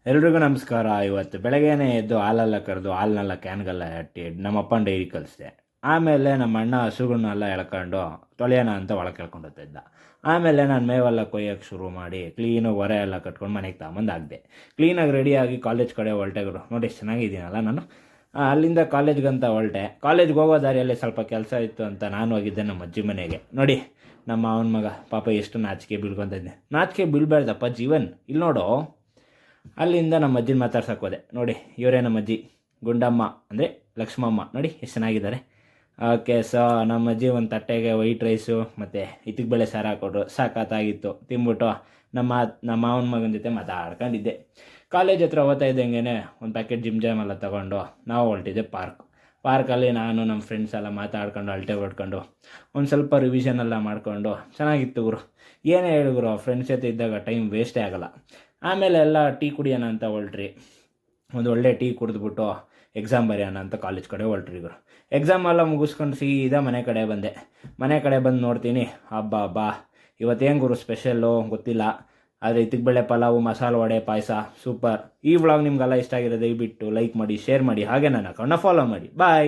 ಎಲ್ರಿಗೂ ನಮಸ್ಕಾರ. ಇವತ್ತು ಬೆಳಗ್ಗೆನೇ ಎದ್ದು ಹಾಲೆಲ್ಲ ಕರೆದು ಹಾಲನ್ನೆಲ್ಲ ಕ್ಯಾನ್ಗೆಲ್ಲ ಅಟ್ಟಿ ನಮ್ಮ ಅಪ್ಪನ ಡೈರಿ ಕಳಿಸಿದೆ. ಆಮೇಲೆ ನಮ್ಮ ಅಣ್ಣ ಹಸುಗಳನ್ನೆಲ್ಲ ಎಳ್ಕೊಂಡು ತೊಳೆಯೋಣ ಅಂತ ಒಳಗೆ ಕೇಳ್ಕೊಂಡು ಹೋಗ್ತಾ ಇದ್ದ. ಆಮೇಲೆ ನಾನು ಮೇವೆಲ್ಲ ಕೊಯ್ಯೋಕ್ಕೆ ಶುರು ಮಾಡಿ ಕ್ಲೀನಾಗಿ ಹೊರೆ ಎಲ್ಲ ಕಟ್ಕೊಂಡು ಮನೆಗೆ ತಗೊಂಬಂದು ಹಾಕಿದೆ. ಕ್ಲೀನಾಗಿ ರೆಡಿಯಾಗಿ ಕಾಲೇಜ್ ಕಡೆ ಹೊರಟೆಗಳು ನೋಡಿ ಎಷ್ಟು ಚೆನ್ನಾಗಿದ್ದೀನಲ್ಲ ನಾನು. ಅಲ್ಲಿಂದ ಕಾಲೇಜ್ಗಂತ ಹೊರಟೆ. ಕಾಲೇಜ್ಗೆ ಹೋಗೋ ದಾರಿಯಲ್ಲಿ ಸ್ವಲ್ಪ ಕೆಲಸ ಇತ್ತು ಅಂತ ನಾನು ಹೋಗಿದ್ದೆ ನಮ್ಮ ಅಜ್ಜಿ ಮನೆಗೆ. ನೋಡಿ ನಮ್ಮ ಅವನ ಮಗ ಪಾಪ ಎಷ್ಟು ನಾಚಿಕೆ ಬೀಳ್ಕೊತಿದ್ದೆ. ನಾಚಿಕೆ ಬೀಳ್ಬೇಡ್ದಪ್ಪ ಜೀವನ್, ಇಲ್ಲಿ ನೋಡು. ಅಲ್ಲಿಂದ ನಮ್ಮ ಅಜ್ಜಿನ ಮಾತಾಡ್ಸಕ್ಕೆ ಹೋದೆ. ನೋಡಿ ಇವರೇ ನಮ್ಮ ಅಜ್ಜಿ ಗುಂಡಮ್ಮ, ಅಂದರೆ ಲಕ್ಷ್ಮಮ್ಮ. ನೋಡಿ ಎಷ್ಟು ಚೆನ್ನಾಗಿದ್ದಾರೆ. ಓಕೆ, ಸೊ ನಮ್ಮ ಅಜ್ಜಿ ಒಂದು ತಟ್ಟೆಗೆ ವೈಟ್ ರೈಸು ಮತ್ತು ಇತ್ತಿಗೆ ಬೇಳೆ ಸಾರು ಹಾಕ್ಕೊಟ್ರು. ಸಾಕಾಗಿತ್ತು. ತಿಂದ್ಬಿಟ್ಟು ನಮ್ಮ ಮಾವನ ಮಗನ ಜೊತೆ ಮಾತಾಡ್ಕೊಂಡಿದ್ದೆ. ಕಾಲೇಜ್ ಹತ್ರ ಓದ್ತಾ ಇದ್ದಂಗೆ ಒಂದು ಪ್ಯಾಕೆಟ್ ಜಿಮ್ ಜಾಮ್ ಎಲ್ಲ ತೊಗೊಂಡು ನಾವು ಹೊರಟಿದ್ದೆ ಪಾರ್ಕಲ್ಲಿ ನಾನು ನಮ್ಮ ಫ್ರೆಂಡ್ಸ್ ಎಲ್ಲ ಮಾತಾಡ್ಕೊಂಡು ಅಳತೆ ಹೊಡ್ಕೊಂಡು ಒಂದು ಸ್ವಲ್ಪ ರಿವಿಷನ್ ಎಲ್ಲ ಮಾಡಿಕೊಂಡು ಚೆನ್ನಾಗಿತ್ತು ಗುರು. ಏನೇ ಹೇಳಿ ಗುರು, ಫ್ರೆಂಡ್ಸ್ ಜೊತೆ ಇದ್ದಾಗ ಟೈಮ್ ವೇಸ್ಟೇ ಆಗೋಲ್ಲ. ಆಮೇಲೆ ಎಲ್ಲ ಟೀ ಕುಡಿಯೋಣ ಅಂತ ಹೊರಟ್ರಿ. ಒಂದು ಒಳ್ಳೆ ಟೀ ಕುಡಿದ್ಬಿಟ್ಟು ಎಕ್ಸಾಮ್ ಬರೆಯೋಣ ಅಂತ ಕಾಲೇಜ್ ಕಡೆ ಹೊರಟ್ರಿ ಗುರು. ಎಕ್ಸಾಮ್ ಎಲ್ಲ ಮುಗಿಸ್ಕೊಂಡು ಸೀದಾ ಮನೆ ಕಡೆ ಬಂದೆ. ಮನೆ ಕಡೆ ಬಂದು ನೋಡ್ತೀನಿ, ಹಬ್ಬ ಇವತ್ತೇನು ಗುರು ಸ್ಪೆಷಲ್ಲು ಗೊತ್ತಿಲ್ಲ, ಆದರೆ ಇತ್ತಿಗೆ ಬೇಳೆ ಪಲಾವು, ಮಸಾಲೆ ವಡೆ, ಪಾಯಸ ಸೂಪರ್. ಈ ವ್ಲಾಗ್ ನಿಮ್ಗೆಲ್ಲ ಇಷ್ಟ ಆಗಿರೋದು ದಯವಿಟ್ಟು ಲೈಕ್ ಮಾಡಿ, ಶೇರ್ ಮಾಡಿ, ಹಾಗೆ ನನ್ನ ಅಕೌಂಟ್ನ ಫಾಲೋ ಮಾಡಿ. ಬಾಯ್.